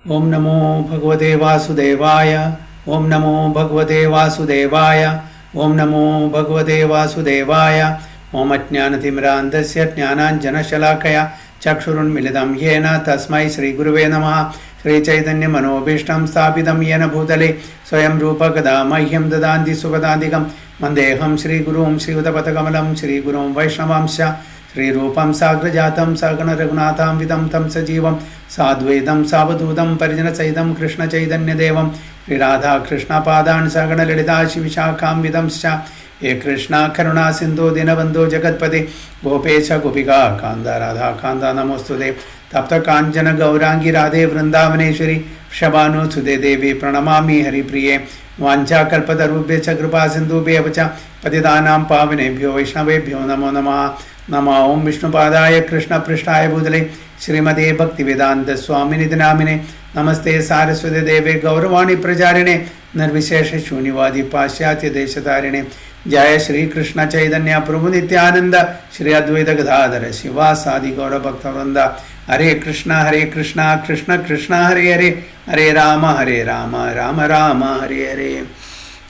Om Namo Bhagavate Vasudevaya. Om Namo Bhagavate Vasudevaya. Om Namo Bhagavate Vasudevaya. Om Ajnanatimrandasya Jnananjana Shalakaya Chakshurun Milidam Yena Tasmai Sri Guruve Namaha. Sri Chaitanya Manobhishtam Sthapitam Yena Bhutale Swayam Rupa Kada Mahyam Dadanti Sugadadikam Mandeham Sri Gurum Sri Udapatakamelam Sri Gurum Vaishnavamsya Sri Rupam Sagrajatam Sagana Raghunatham Vidam Tam Sajivam Sadvedam Savadudam Parijana Saidam Krishna Chaitanya Devam Sri Radha Krishna Padan Sagana Lalita Shivishakam Vidam Scha Ye Krishna Karuna Sindhu Dinabandhu Jagatpati Gopesha Gopika Kanda Radha Kanda Namostude Tapta Kanjana Gaurangi Radhe Vrindavaneshwari Shabanu Sude Devi Pranamami Hari Priye Vancha Kalpatarubhya Chakrupa Sindhu Bevacha Patidanam Pavinebhyo Vaishnavebhyo Namo Namaha Nama Om Vishnu Padaya Krishna Prishtaya Bhudale Srimade Bhaktivedanta Swamini Dinamine Namaste Saraswati Deve Gauravani Prajarine Nirvishesha Shunivadi Pashyatya Deshatarine Jaya Shri Krishna Chaitanya Prabhu Nityananda Shri Advaita Gadadhara Shiva Sadi Gaura Bhaktavranda Hare Krishna Krishna Krishna Hare Hare Hare Rama Rama Rama Hare Hare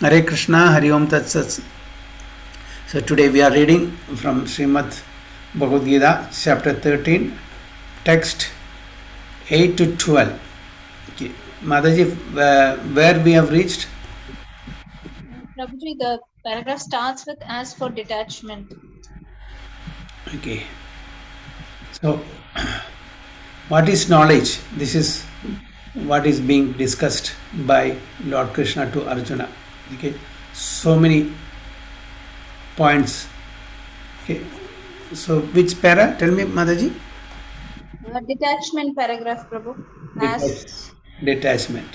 Hare Krishna Hari Om Tat Sat. So today we are reading from Srimad Bhagavad Gita chapter 13 text 8 to 12. Okay. Mataji, where we have reached? Prabhuji, the paragraph starts with as for detachment. Okay. So, what is knowledge? This is what is being discussed by Lord Krishna to Arjuna. Okay. So many points. Okay. So, which para? Tell me, Mataji. Detachment paragraph, Prabhu. Detachment.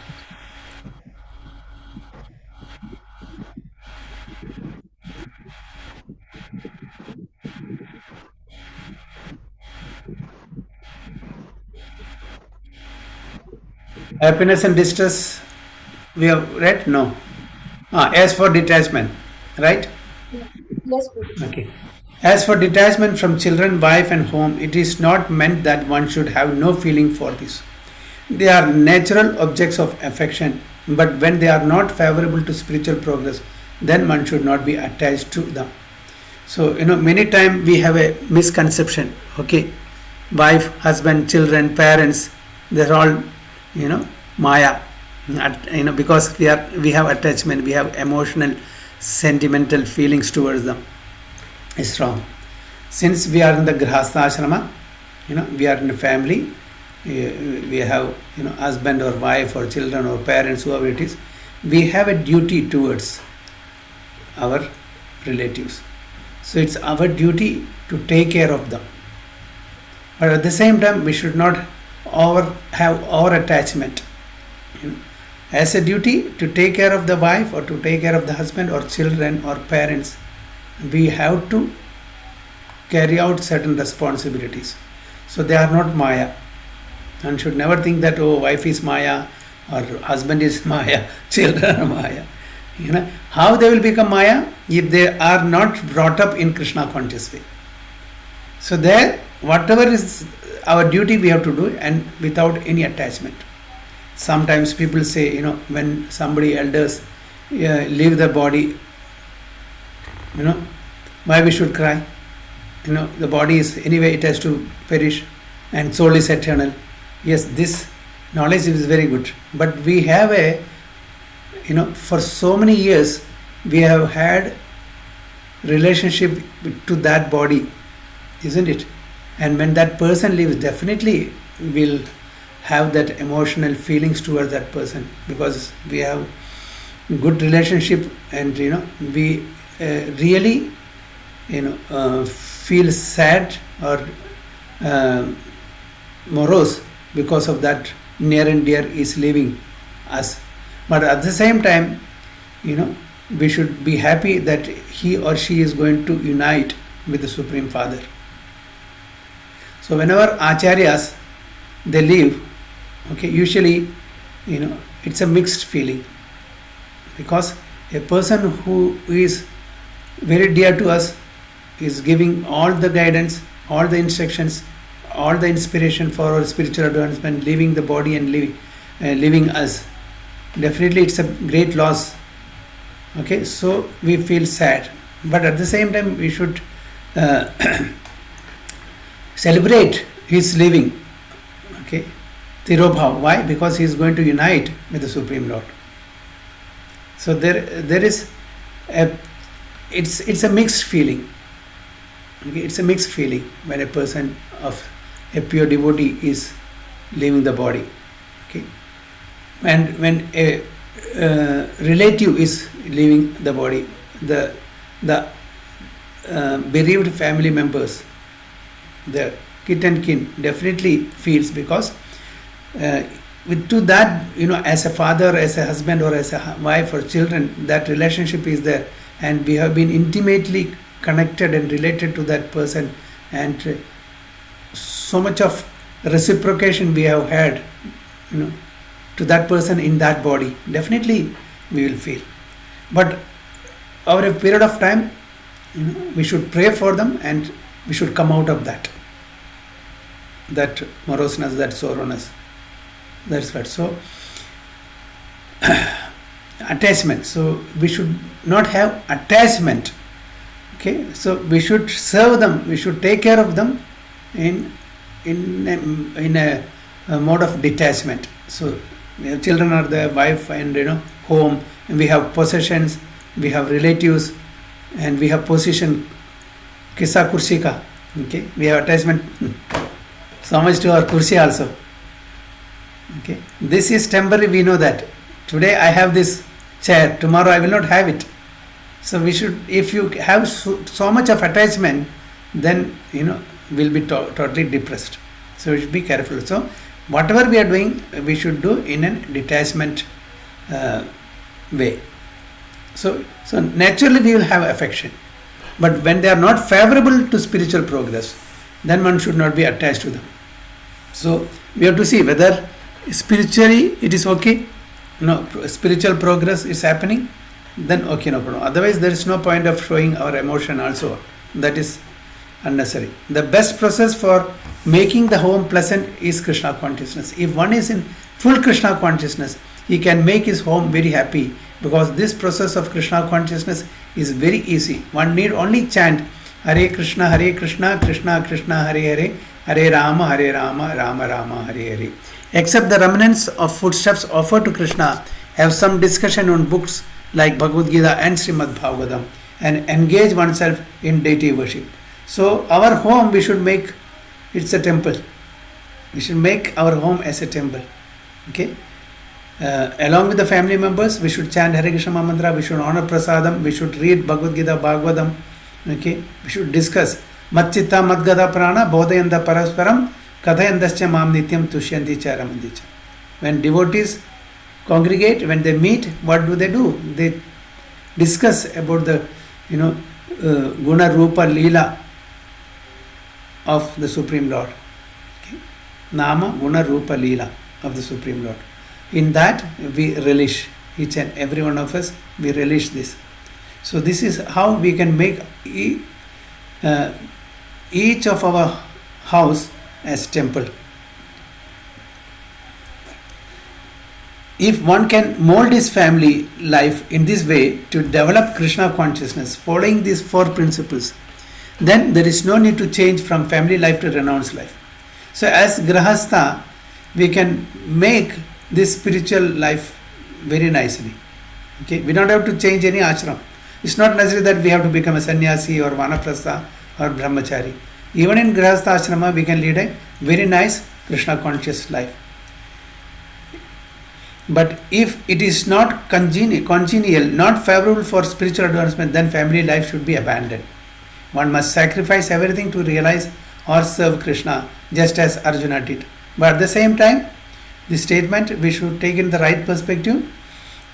Happiness and distress, we have read? No. As for detachment, right? Yes, Prabhu. Okay. As for detachment from children, wife and home, it is not meant that one should have no feeling for this. They are natural objects of affection, but when they are not favorable to spiritual progress, then one should not be attached to them. So, many times we have a misconception, okay? Wife, husband, children, parents, they're all, Maya, because we have attachment, we have emotional, sentimental feelings towards them. It's wrong. Since we are in the Grihastha Ashrama, we are in a family, we have, husband or wife or children or parents, whoever it is, we have a duty towards our relatives. So it's our duty to take care of them. But at the same time, we should not have our attachment. As a duty to take care of the wife or to take care of the husband or children or parents, we have to carry out certain responsibilities. So they are not Maya. One should never think that, wife is Maya or husband is Maya, children are Maya. How they will become Maya? If they are not brought up in Krishna conscious way. So there, whatever is our duty we have to do and without any attachment. Sometimes people say, when somebody elders leave the body, why we should cry? The body is, anyway, it has to perish and soul is eternal. Yes, this knowledge is very good. But we have for so many years, we have had relationship to that body, isn't it? And when that person leaves, definitely we'll have that emotional feelings towards that person because we have good relationship and we really feel sad or morose because of that near and dear is leaving us. But at the same time, we should be happy that he or she is going to unite with the Supreme Father. So whenever acharyas, they leave, okay, usually, it's a mixed feeling because a person who is very dear to us is giving all the guidance, all the instructions, all the inspiration for our spiritual advancement, leaving the body and leaving us. Definitely it's a great loss. Okay, so we feel sad, but at the same time we should celebrate his leaving. Okay, Tirobhav. Why? Because he is going to unite with the Supreme Lord. So there is it's a mixed feeling. Okay, it's a mixed feeling when a person of a pure devotee is leaving the body. Okay, and when a relative is leaving the body, the bereaved family members, the kith and kin definitely feels, because to that, as a father, as a husband, or as a wife or children, that relationship is there, and we have been intimately connected and related to that person, and so much of reciprocation we have had, to that person in that body. Definitely we will feel, but over a period of time, we should pray for them, and we should come out of that moroseness, that sorrowness. That's what. So attachment. So we should not have attachment. Okay. So we should serve them. We should take care of them in a mode of detachment. So children are there, wife and home, and we have possessions, we have relatives, and we have position. Kisa kursi ka. Okay. We have attachment so much to our kursi also. Okay, this is temporary. We know that today I have this chair, tomorrow I will not have it. So we should, if you have so much of attachment, then will be totally depressed. So we should be careful. So whatever we are doing, we should do in a detachment way. So naturally we will have affection, but when they are not favorable to spiritual progress, then one should not be attached to them. So we have to see whether spiritually it is okay, spiritual progress is happening, then okay, no problem. Otherwise there is no point of showing our emotion also. That is unnecessary. The best process for making the home pleasant is Krishna consciousness. If one is in full Krishna consciousness, he can make his home very happy, because this process of Krishna consciousness is very easy. One need only chant Hare Krishna, Krishna Krishna, Hare Hare, Hare Rama, Rama Rama, Hare Hare. Except the remnants of footsteps offered to Krishna, have some discussion on books like Bhagavad Gita and Srimad Bhagavatam, and engage oneself in deity worship. So our home, we should make it's a temple. We should make our home as a temple. Okay. Along with the family members, we should chant Hare Krishna mantra. We should honor prasadam. We should read Bhagavad Gita, Bhagavatam. Okay. We should discuss Matchitta Madgada Prana Bodhayanda Parasparam Kathayandascha Mam Nityam Tushyanti Charamandicha. When devotees congregate, when they meet, what do? They discuss about the Guna Rupa Leela of the Supreme Lord. Okay. Nama Guna Rupa Leela of the Supreme Lord. In that we relish, each and every one of us, we relish this. So this is how we can make each of our house as temple. If one can mold his family life in this way to develop Krishna consciousness, following these 4 principles, then there is no need to change from family life to renounced life. So as Grahastha, we can make this spiritual life very nicely. Okay, we don't have to change any ashram. It's not necessary that we have to become a sannyasi or vanaprastha or brahmachari. Even in Grahastha ashrama, we can lead a very nice Krishna conscious life. But if it is not congenial, not favorable for spiritual advancement, then family life should be abandoned. One must sacrifice everything to realize or serve Krishna, just as Arjuna did. But at the same time, the statement we should take in the right perspective.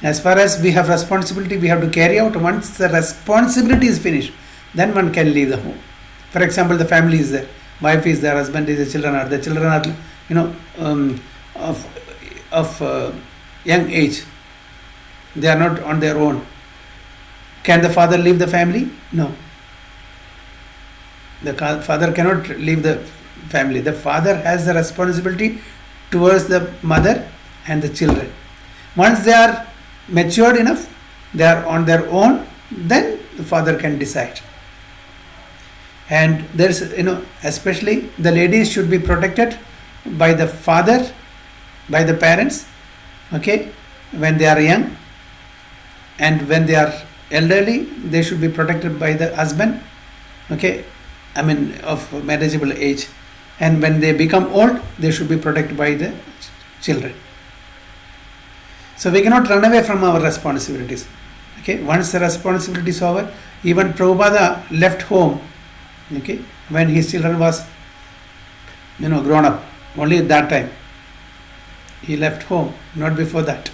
As far as we have responsibility, we have to carry out. Once the responsibility is finished, then one can leave the home. For example, the family is there, wife is there, husband is there, children are of young age. They are not on their own. Can the father leave the family? No. The father cannot leave the family. The father has the responsibility towards the mother and the children. Once they are matured enough, they are on their own, then the father can decide. And there's, especially the ladies should be protected by the father, by the parents, okay, when they are young, and when they are elderly, they should be protected by the husband, okay, of marriageable age. And when they become old, they should be protected by the children. So we cannot run away from our responsibilities. Okay, once the responsibility is over, even Prabhupada left home, okay, when his children was, grown up. Only at that time he left home, not before that.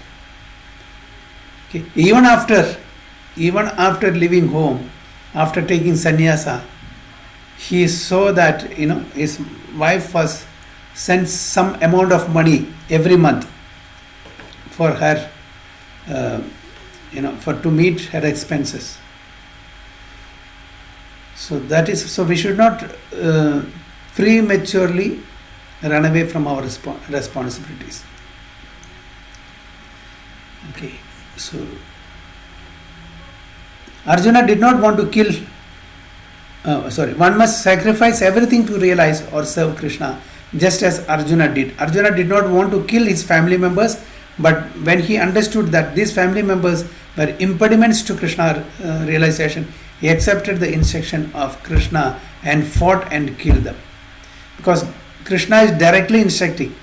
Okay, even after leaving home, after taking sannyasa, he saw that his wife was sent some amount of money every month for her, for to meet her expenses. So we should not prematurely run away from our responsibilities. Okay, so Arjuna did not want to kill. One must sacrifice everything to realize or serve Krishna, just as Arjuna did. Arjuna did not want to kill his family members, but when he understood that these family members were impediments to Krishna realization, he accepted the instruction of Krishna and fought and killed them. Because Krishna is directly instructing.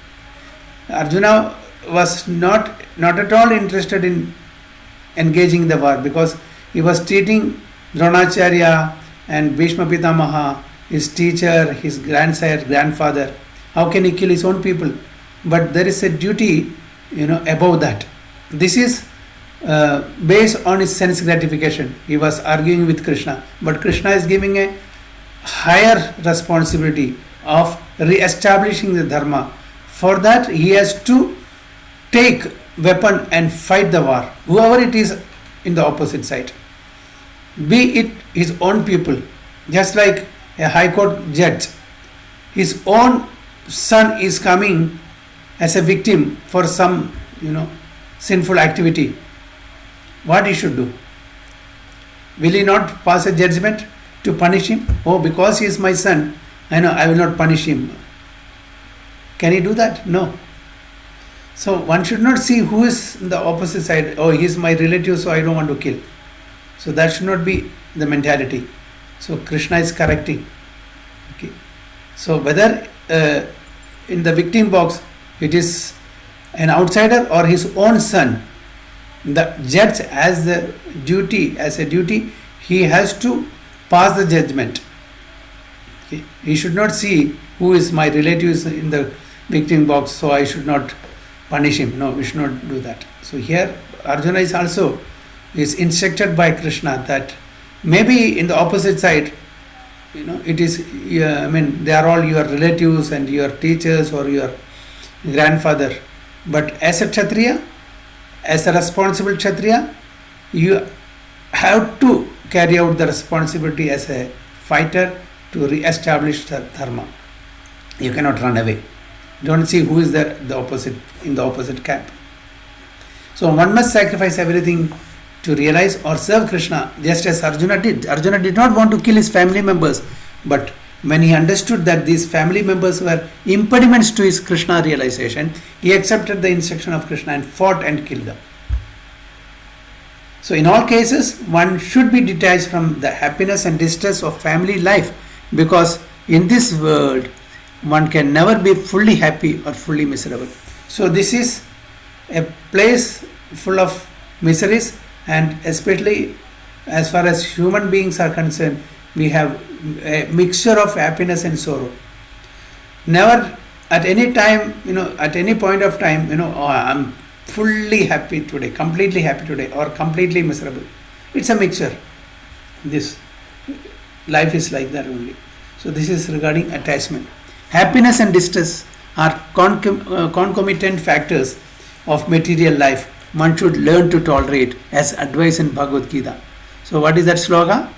Arjuna was not at all interested in engaging the war, because he was treating Dronacharya and Bhishma Pitamaha, his teacher, his grandsire, grandfather. How can he kill his own people? But there is a duty, above that. This is based on his sense gratification. He was arguing with Krishna, but Krishna is giving a higher responsibility of re-establishing the dharma. For that, he has to take weapon and fight the war, whoever it is in the opposite side, be it his own people. Just like a high court judge, his own son is coming as a victim for some sinful activity. What he should do? Will he not pass a judgment to punish him? Oh, because he is my son, I will not punish him. Can he do that? No. So one should not see who is in the opposite side. Oh, he is my relative, so I don't want to kill. So that should not be the mentality. So Krishna is correcting. Okay. So whether in the victim box it is an outsider or his own son, the judge has a duty, he has to pass the judgment. Okay. He should not see who is my relatives in the victim box, so I should not punish him. No, we should not do that. So here Arjuna is instructed by Krishna that maybe in the opposite side, it is, they are all your relatives and your teachers or your grandfather. But as a Kshatriya, as a responsible Kshatriya, you have to carry out the responsibility as a fighter to re-establish the dharma. You cannot run away. Don't see who is the opposite in the opposite camp. So one must sacrifice everything to realize or serve Krishna, just as Arjuna did. Arjuna did not want to kill his family members, but when he understood that these family members were impediments to his Krishna realization, he accepted the instruction of Krishna and fought and killed them. So in all cases, one should be detached from the happiness and distress of family life, because in this world, one can never be fully happy or fully miserable. So this is a place full of miseries, and especially as far as human beings are concerned, we have a mixture of happiness and sorrow. Never at any time, at any point of time, I'm fully happy today, completely happy today, or completely miserable. It's a mixture. This life is like that only. So this is regarding attachment. Happiness and distress are concomitant factors of material life. One should learn to tolerate, as advised in Bhagavad Gita. So what is that sloka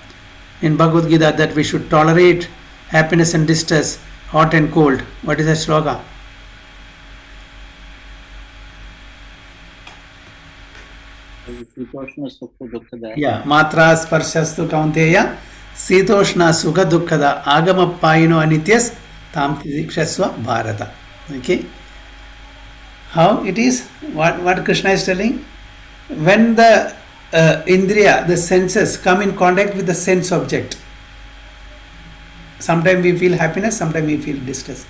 in Bhagavad Gita, that we should tolerate happiness and distress, hot and cold? What is that sloka? Sitoshna Sukha Dukkada. Yeah, Matra Sparsastu Kaunteya, Sitoshna Sukha Dukkada, Agama Paino Anityas, Tam Tikshaswa Bharata. Okay. How it is? What Krishna is telling? When the Indriya, the senses, come in contact with the sense object, sometimes we feel happiness, sometimes we feel distress.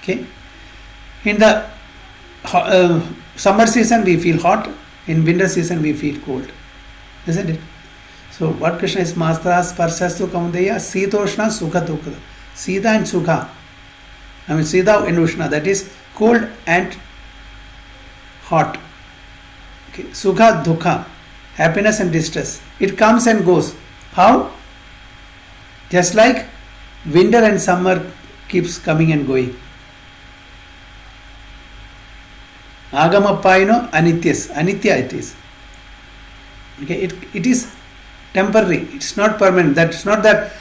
Okay. In the summer season we feel hot, in winter season we feel cold, isn't it? So what Krishna is Mastra Sparsastu Kaunteya Sitoshna Sukha Dukkha. Sita and Sukha. I mean Sita and Ushna, that is cold and hot. Okay. Sukha Dukkha, happiness and distress. It comes and goes. How? Just like winter and summer keeps coming and going. Agamapaino anityas. Anitya it is. Okay, it is temporary. It's not permanent. That's not that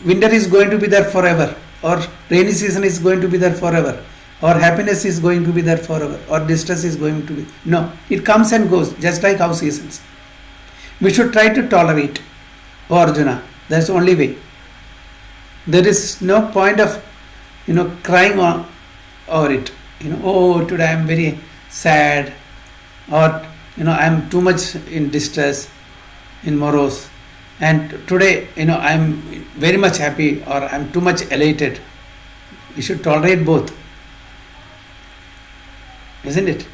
winter is going to be there forever, or rainy season is going to be there forever, or happiness is going to be there forever, or distress is going to be. No, it comes and goes, just like our seasons. We should try to tolerate. Oh Arjuna, that's the only way. There is no point of crying over it. Oh, today I am very sad, or I am too much in distress, in morose, and today I am very much happy, or I am too much elated. We should tolerate both, isn't it?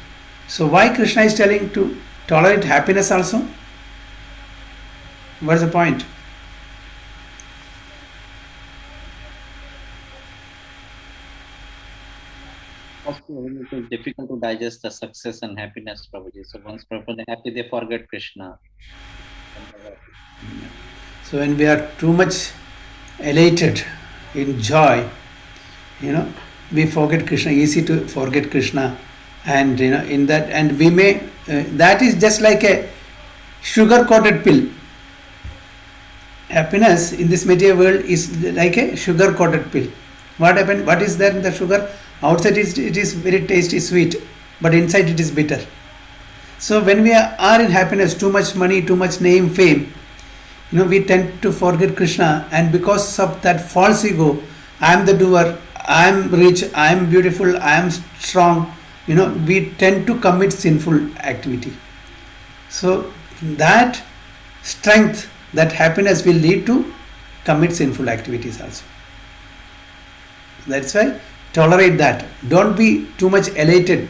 So why Krishna is telling to tolerate happiness also? What is the point? Also, it is difficult to digest the success and happiness, Prabhuji. So once people are happy, they forget Krishna. So when we are too much elated in joy, we forget Krishna. Easy to forget Krishna, and in that, and we may that is just like a sugar-coated pill. Happiness in this material world is like a sugar-coated pill. What happened? What is there in the sugar? Outside it is very tasty, sweet, but inside it is bitter. So when we are in happiness, too much money, too much name, fame, we tend to forget Krishna, and because of that false ego, I am the doer, I am rich, I am beautiful, I am strong, we tend to commit sinful activity. So that strength, that happiness will lead to commit sinful activities also. That's why tolerate that. Don't be too much elated,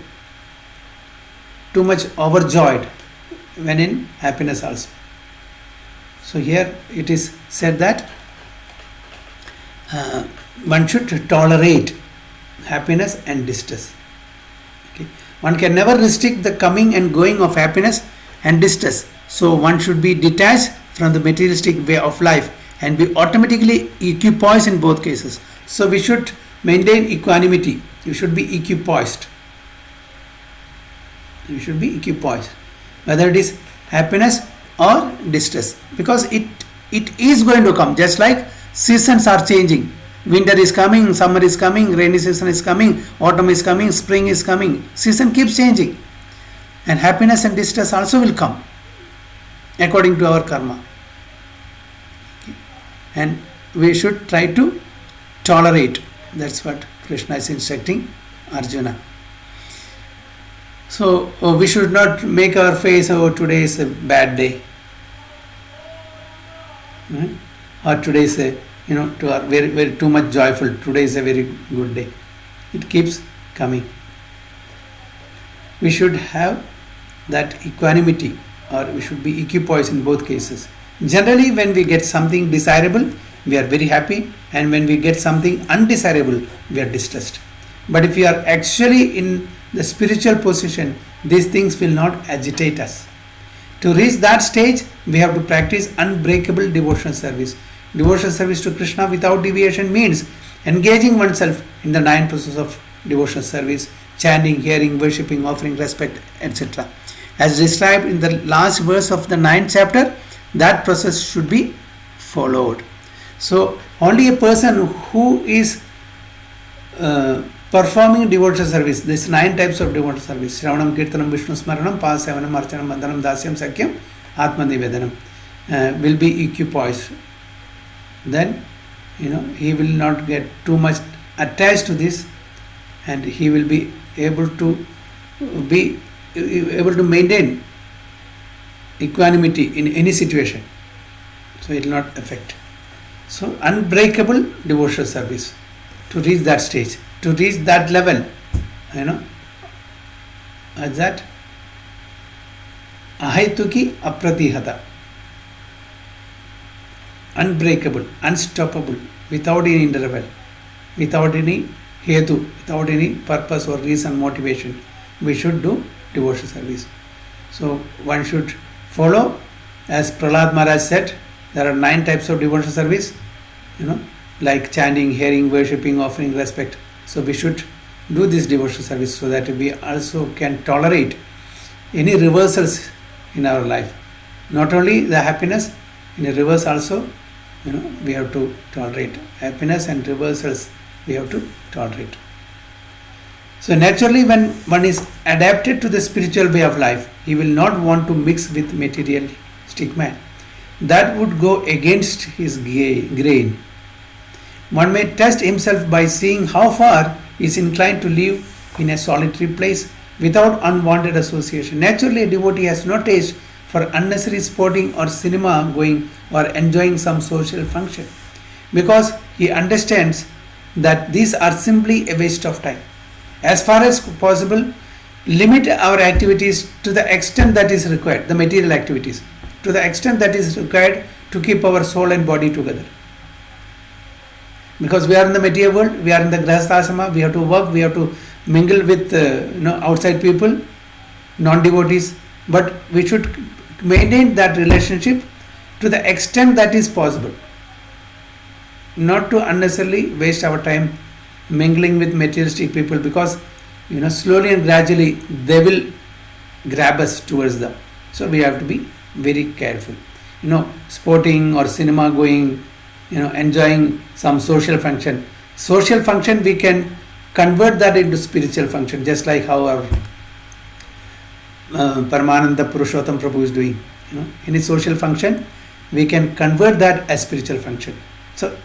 too much overjoyed when in happiness also. So here it is said that one should tolerate happiness and distress. Okay. One can never restrict the coming and going of happiness and distress. So one should be detached from the materialistic way of life and be automatically equipoised in both cases. So we should maintain equanimity. You should be equipoised. You should be equipoised, whether it is happiness or distress, because it is going to come. Just like seasons are changing, winter is coming, summer is coming, rainy season is coming, autumn is coming, spring is coming. Season keeps changing, and happiness and distress also will come according to our karma. Okay. And we should try to tolerate. That's what Krishna is instructing Arjuna. So we should not make our face, today is a bad day, or today is a very, very too much joyful. Today is a very good day. It keeps coming. We should have that equanimity, or we should be equipoised in both cases. Generally, when we get something desirable, we are very happy, and when we get something undesirable, we are distressed. But if we are actually in the spiritual position, these things will not agitate us. To reach that stage, we have to practice unbreakable devotional service. Devotional service to Krishna without deviation means engaging oneself in the 9 processes of devotional service: chanting, hearing, worshipping, offering respect, etc. As described in the last verse of the 9th chapter, that process should be followed. So only a person who is performing devotional service. This 9 types of devotional service: Shravanam, Kirtanam, Vishnu Smaranam, Pasavanam, Archanam, Bandhanam, Dasyam, Sakyam, Atma Nivedanam will be equipoised. Then, he will not get too much attached to this, and he will be able to maintain equanimity in any situation. So it will not affect. So unbreakable devotional service, to reach that stage, to reach that level, that ahaituki apratihata, unbreakable, unstoppable, without any interval, without any hetu, without any purpose or reason, motivation. We should do devotional service. So one should follow, as Prahlad Maharaj said, there are 9 types of devotional service, like chanting, hearing, worshipping, offering respect. So we should do this devotional service so that we also can tolerate any reversals in our life. Not only the happiness, in a reverse also, we have to tolerate happiness and reversals. We have to tolerate. So naturally, when one is adapted to the spiritual way of life, he will not want to mix with materialistic man. That would go against his grain. One may test himself by seeing how far he is inclined to live in a solitary place without unwanted association. Naturally, a devotee has no taste for unnecessary sporting or cinema going or enjoying some social function, because he understands that these are simply a waste of time. As far as possible, limit our activities to the extent that is required, the material activities, to the extent that is required to keep our soul and body together. Because we are in the material world, we are in the grahasthashrama, we have to work, we have to mingle with outside people, non-devotees, but we should maintain that relationship to the extent that is possible, not to unnecessarily waste our time mingling with materialistic people, because slowly and gradually they will grab us towards them. So we have to be very careful. Sporting or cinema going, enjoying some social function. Social function, we can convert that into spiritual function, just like how our Paramananda Purushottam Prabhu is doing. Any social function, we can convert that as spiritual function. So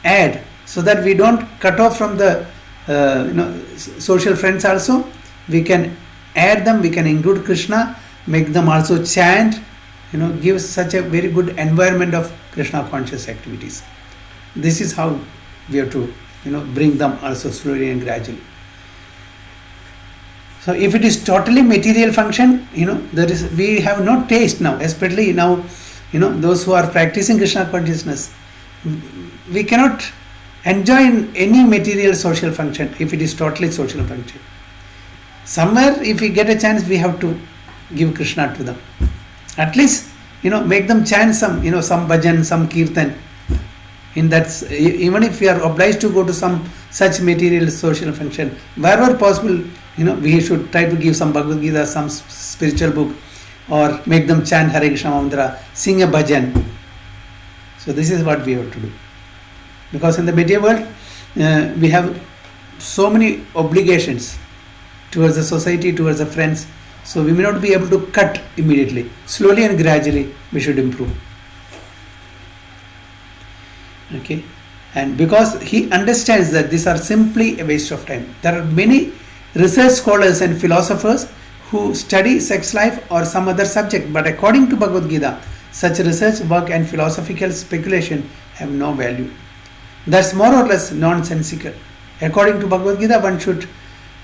add, so that we don't cut off from the social friends also. We can add them, we can include Krishna, make them also chant, give such a very good environment of Krishna conscious activities. This is how we have to bring them also slowly and gradually. So if it is totally material function, we have no taste now, especially now, those who are practicing Krishna consciousness, we cannot enjoy in any material social function if it is totally social function. Somewhere, if we get a chance, we have to give Krishna to them. At least, make them chant some bhajan, some kirtan. In that, even if we are obliged to go to some such material social function, wherever possible, we should try to give some Bhagavad Gita, some spiritual book, or make them chant Hare Krishna mantra, sing a bhajan. So this is what we have to do. Because in the material world, we have so many obligations towards the society, towards the friends. So we may not be able to cut immediately. Slowly and gradually, we should improve. Okay, and because he understands that these are simply a waste of time. There are many research scholars and philosophers who study sex life or some other subject, but according to Bhagavad Gita, such research work and philosophical speculation have no value. That's more or less nonsensical. According to Bhagavad Gita, one should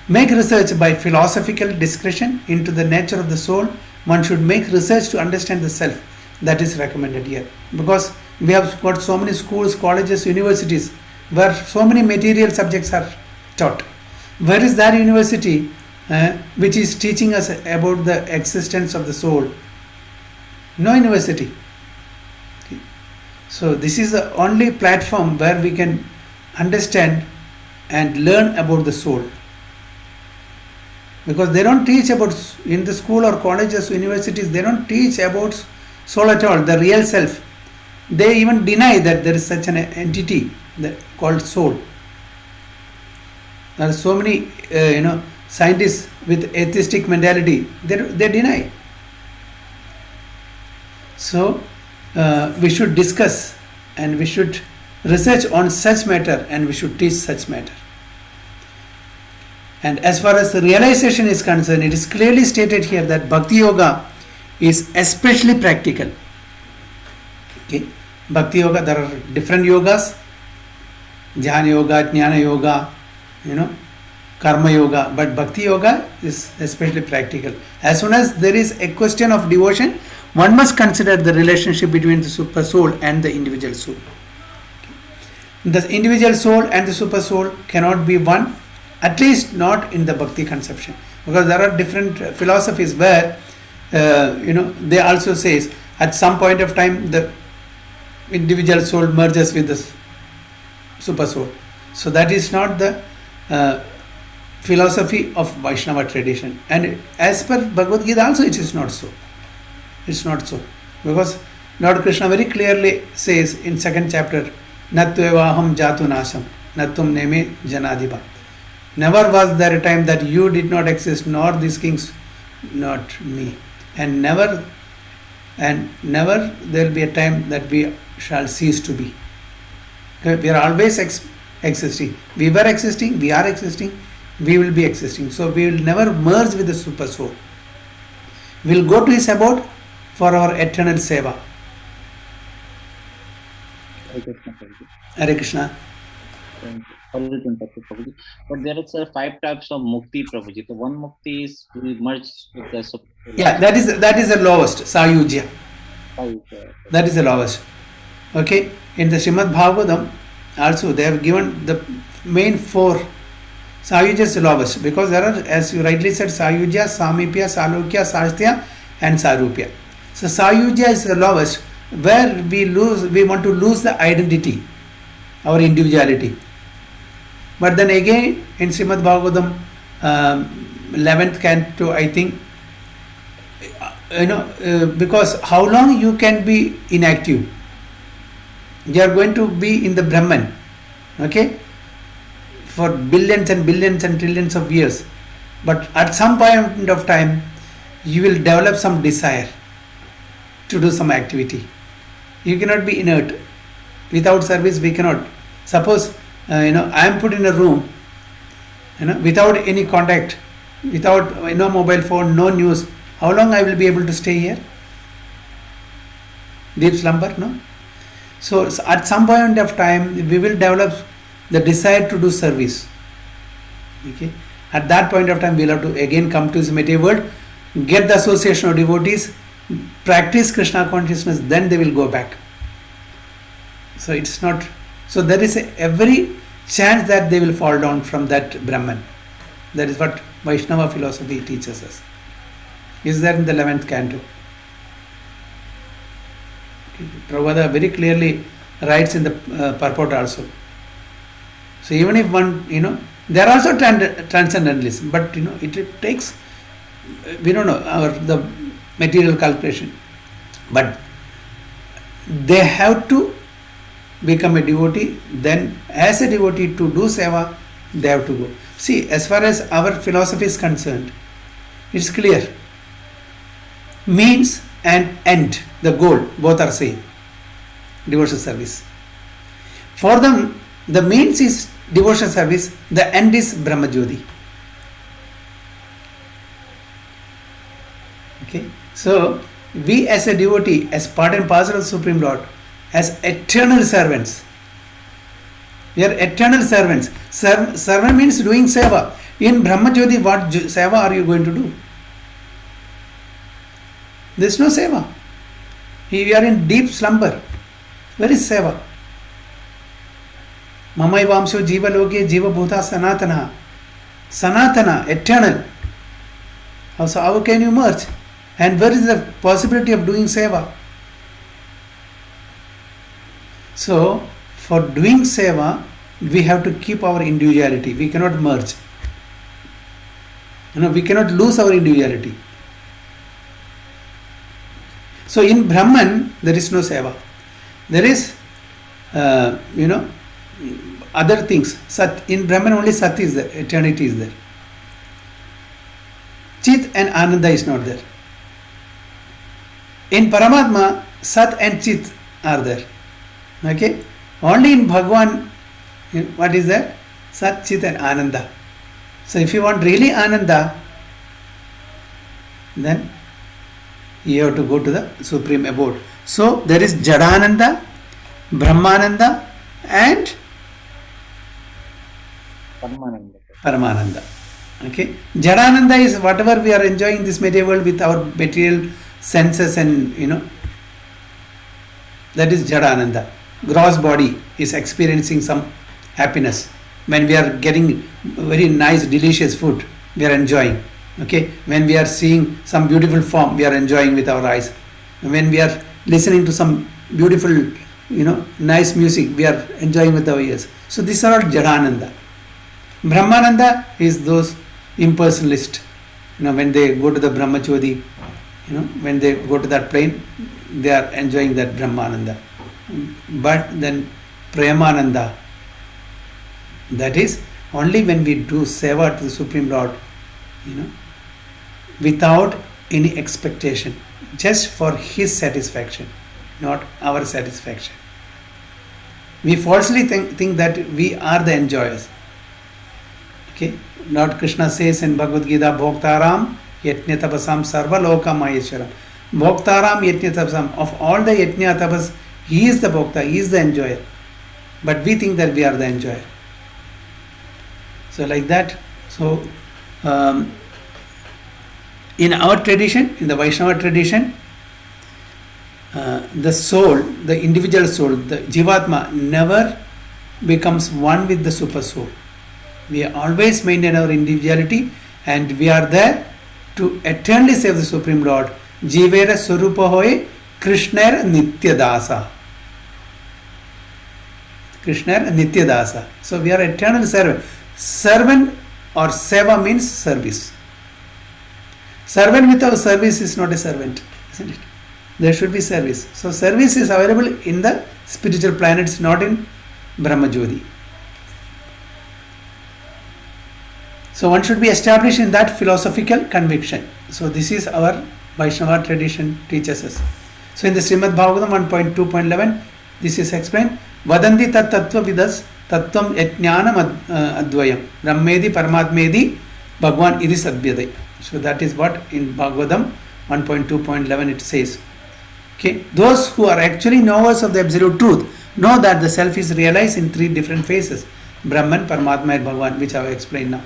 make research by philosophical discretion into the nature of the soul. One should make research to understand the self. That is recommended here. Because we have got so many schools, colleges, universities where so many material subjects are taught. Where is that university which is teaching us about the existence of the soul? No university. Okay. So this is the only platform where we can understand and learn about the soul. Because they don't teach about, in the school or colleges, universities, they don't teach about soul at all, the real self. They even deny that there is such an entity called soul. There are so many, scientists with atheistic mentality. They deny. So we should discuss and we should research on such matter and we should teach such matter. And as far as the realization is concerned, it is clearly stated here that Bhakti Yoga is especially practical. Okay, Bhakti Yoga, there are different yogas, Dhyana Yoga, Jnana Yoga, Karma Yoga, but Bhakti Yoga is especially practical. As soon as there is a question of devotion, one must consider the relationship between the super soul and the individual soul. The individual soul and the super soul cannot be one, at least not in the Bhakti conception, because there are different philosophies where they also says at some point of time the individual soul merges with the super soul. So that is not the philosophy of Vaishnava tradition, and as per Bhagavad Gita also it is not so. It's not so, because Lord Krishna very clearly says in second chapter, Natvevaham jatu nasham, natum neme janadiba. Never was there a time that you did not exist, nor these kings, not me. And never there will be a time that we shall cease to be. Okay? We are always existing. We were existing, we are existing, we will be existing. So we will never merge with the super soul. We will go to his abode for our eternal seva. Hare Krishna, Prabhuji. Hare Krishna. Thank you. Sorry to interrupt you, Prabhuji. But there is 5 types of mukti, Prabhuji. So one mukti is to be merged with the super. Yeah, that is the lowest, Sayujya. That is the lowest. Okay, in the Srimad Bhagavatam also they have given the main 4. Sayujya is the lowest, because there are, as you rightly said, Sayujya, Samipya, Salokya, Sastya and Sarupya. So Sayujya is the lowest, where we want to lose the identity, our individuality. But then again in Srimad Bhagavatam 11th canto, I think, because how long you can be inactive? You are going to be in the Brahman, okay, for billions and billions and trillions of years. But at some point of time, you will develop some desire to do some activity. You cannot be inert. Without service, we cannot. Suppose, I am put in a room, without any contact, without no mobile phone, no news. How long I will be able to stay here? Deep slumber, no? So at some point of time, we will develop the desire to do service. Okay. At that point of time, we will have to again come to this material world, get the association of devotees, practice Krishna consciousness, then they will go back. So it's not. So there is every chance that they will fall down from that Brahman. That is what Vaishnava philosophy teaches us. Is there in the 11th canto. Prabhupada very clearly writes in the purport also. So even if one, there are also transcendentalists, but it takes, we don't know the material calculation, but they have to become a devotee. Then as a devotee to do seva, they have to go. See, as far as our philosophy is concerned, it's clear. Means and end, the goal, both are same. Devotional service. For them, the means is devotional service, the end is Brahma Jyoti. Okay, so we as a devotee, as part and parcel of Supreme Lord, as eternal servants, we are eternal servants. Servant means doing seva. In Brahma Jyoti, what seva are you going to do? There is no seva. We are in deep slumber. Where is seva? Mamai vamso jiva loke jiva bhuta sanatana. Sanatana, eternal. So how can you merge? And where is the possibility of doing seva? So for doing seva, we have to keep our individuality. We cannot merge. We cannot lose our individuality. So in Brahman, there is no seva. There is, other things. Sat, in Brahman only Sat is there, eternity is there. Chit and Ananda is not there. In Paramatma, Sat and Chit are there. Okay? Only in Bhagwan, what is there? Sat, Chit and Ananda. So if you want really Ananda, then you have to go to the Supreme Abode. So there is Jadananda, Brahmananda and Paramananda. Okay? Jadananda is whatever we are enjoying in this material world with our material senses and that is Jadananda. Gross body is experiencing some happiness. When we are getting very nice, delicious food, we are enjoying. Okay? When we are seeing some beautiful form, we are enjoying with our eyes. When we are listening to some beautiful, nice music, we are enjoying with our ears. So these are all Jadananda. Brahmananda is those impersonalist. When they go to the Brahmachodi, when they go to that plane, they are enjoying that Brahmananda. But then Premananda, that is only when we do seva to the Supreme Lord, without any expectation, just for His satisfaction, not our satisfaction. We falsely think that we are the enjoyers. Okay? Lord Krishna says in Bhagavad Gita, Bhoktaram Yajna Tapasam Sarva Loka Maheshwaram. Bhoktaram Yajna Tapasam. Of all the Yajna Tapas, He is the Bhokta, He is the enjoyer. But we think that we are the enjoyer. So like that. So in our tradition, in the Vaishnava tradition, the soul, the individual soul, the Jivatma never becomes one with the super soul. We always maintain our individuality and we are there to eternally serve the Supreme Lord. Jivera Swarupa Hoye Krishner Nitya Dasa. Krishner Nitya Dasa. So we are eternal servant. Servant or seva means service. Servant without service is not a servant, isn't it? There should be service. So service is available in the spiritual planets, not in Brahmajyoti. So one should be established in that philosophical conviction. So this is our Vaishnava tradition teaches us. So in the Srimad Bhagavatam 1.2.11, this is explained. Vadanti tat tattva vidas tattvam yajnanam advayam brahmedi paramatmedi bhagwan idhi sadhyate. So that is what in Bhagavatam 1.2.11 it says. Okay, those who are actually knowers of the absolute truth know that the self is realized in three different phases: Brahman, Paramatma and Bhagwan, which I have explained now.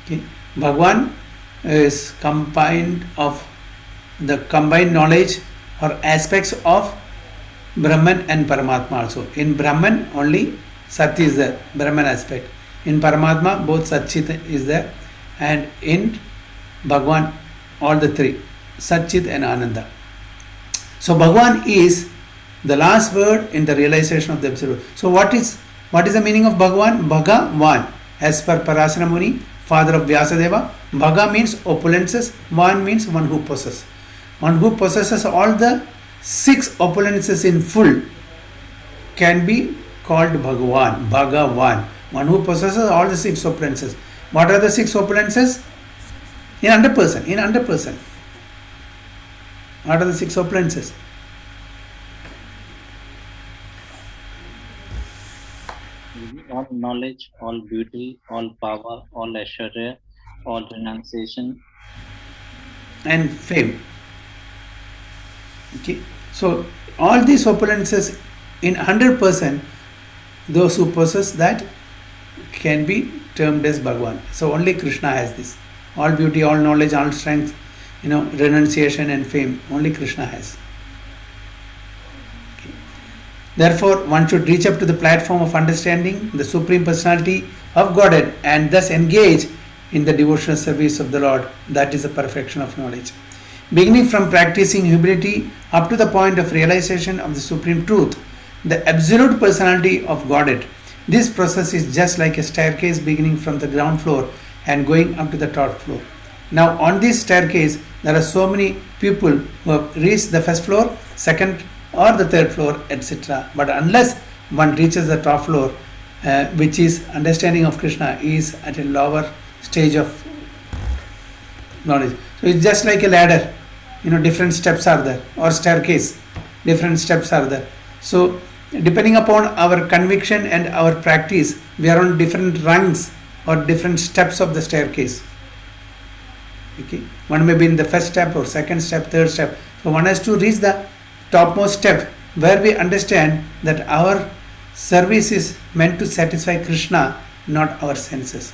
Okay, Bhagwan is combined of the combined knowledge or aspects of Brahman and Paramatma also. In Brahman only Sat is there, Brahman aspect. In Paramatma both Sat Chit is there, and in Bhagwan all the three, Sat Chit and Ananda. So Bhagwan is the last word in the realization of the absolute. So what is the meaning of Bhagwan? Bhagavan, as per Parasara Muni, father of Vyasadeva. Bhaga means opulences, Van means one who possesses. One who possesses all the 6 opulences in full can be called Bhagavan, Bhagavan. One who possesses all the 6 opulences. What are the 6 opulences? In 100%. What are the 6 opulences? All knowledge, all beauty, all power, all aishwarya, all renunciation, and fame. Okay, so all these opulences in 100%, those who possess that can be termed as Bhagwan. So only Krishna has this. All beauty, all knowledge, all strength, renunciation and fame, only Krishna has. Okay. Therefore, one should reach up to the platform of understanding the Supreme Personality of Godhead and thus engage in the devotional service of the Lord. That is the perfection of knowledge. Beginning from practicing humility up to the point of realization of the Supreme Truth, the absolute personality of Godhead. This process is just like a staircase beginning from the ground floor and going up to the top floor. Now on this staircase, there are so many people who have reached the first floor, second or the third floor, etc. But unless one reaches the top floor, which is understanding of Krishna, is at a lower stage of knowledge. So it's just like a ladder, different steps are there, or staircase, different steps are there. So depending upon our conviction and our practice, we are on different rungs or different steps of the staircase. Okay, one may be in the first step or second step, third step. So one has to reach the topmost step where we understand that our service is meant to satisfy Krishna, not our senses.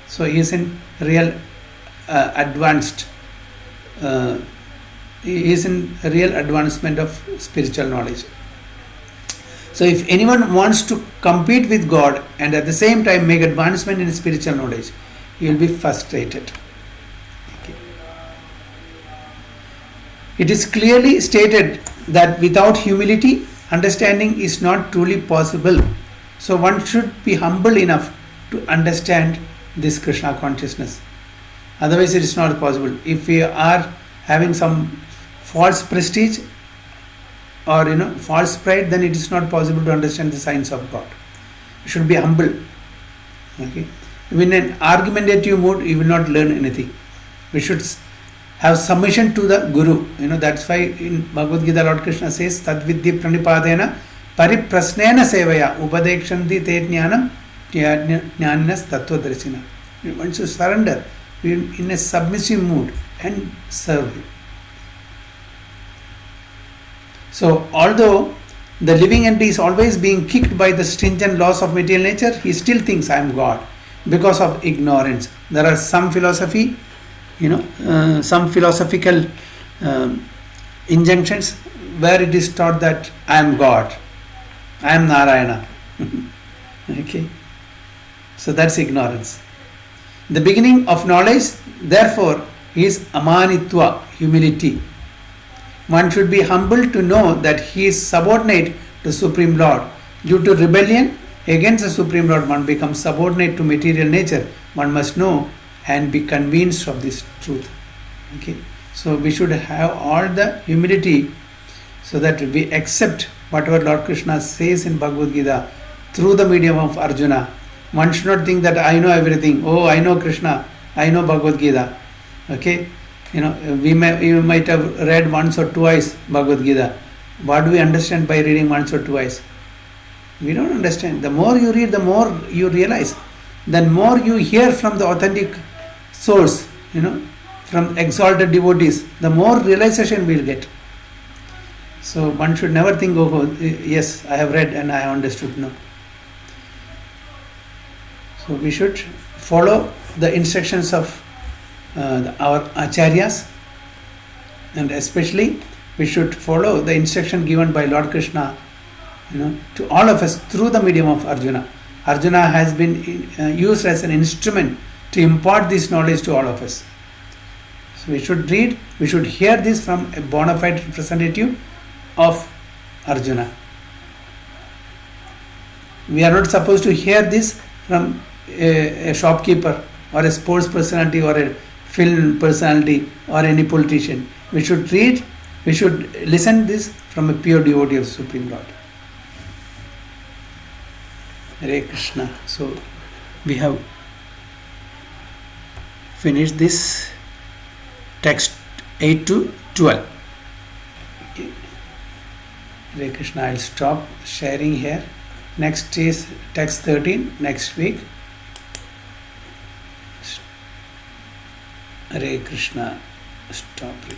So he is in real advanced. He is in real advancement of spiritual knowledge. So if anyone wants to compete with God and at the same time make advancement in spiritual knowledge, he will be frustrated. Okay. It is clearly stated that without humility, understanding is not truly possible. So one should be humble enough to understand this Krishna consciousness. Otherwise it is not possible. If we are having some false prestige or false pride, then it is not possible to understand the science of God. You should be humble. Okay. In an argumentative mood, you will not learn anything. We should have submission to the Guru. That's why in Bhagavad Gita Lord Krishna says, Tadvidya pranipadena pariprasnena sevaya upadekshanti te jnanam jnaninas tattvadarshina. Once you surrender in a submissive mood and serve him. So although the living entity is always being kicked by the stringent laws of material nature, he still thinks I am God because of ignorance. There are some philosophy, some philosophical injunctions where it is taught that I am God, I am Narayana. Okay, so that's ignorance. The beginning of knowledge, therefore, is amanitva, humility. One should be humble to know that he is subordinate to Supreme Lord. Due to rebellion against the Supreme Lord, one becomes subordinate to material nature. One must know and be convinced of this truth. Okay, so we should have all the humility so that we accept whatever Lord Krishna says in Bhagavad Gita through the medium of Arjuna. One should not think that I know everything. Oh, I know Krishna, I know Bhagavad Gita. Okay, we might have read once or twice Bhagavad Gita. What do we understand by reading once or twice? We don't understand. The more you read, the more you realize. The more you hear from the authentic source, from exalted devotees, the more realization we'll get. So one should never think, oh yes, I have read and I have understood. No. So we should follow the instructions of our acharyas, and especially we should follow the instruction given by Lord Krishna, to all of us through the medium of Arjuna. Arjuna has been used as an instrument to impart this knowledge to all of us. So we should read, we should hear this from a bona fide representative of Arjuna. We are not supposed to hear this from a shopkeeper or a sports personality or a film personality or any politician. We should read, we should listen this from a pure devotee of Supreme Lord. Hare Krishna. So we have finished this text 8 to 12. Okay. Hare Krishna. I'll stop sharing here. Next is text 13 next week. Hare Krishna. Stop recording.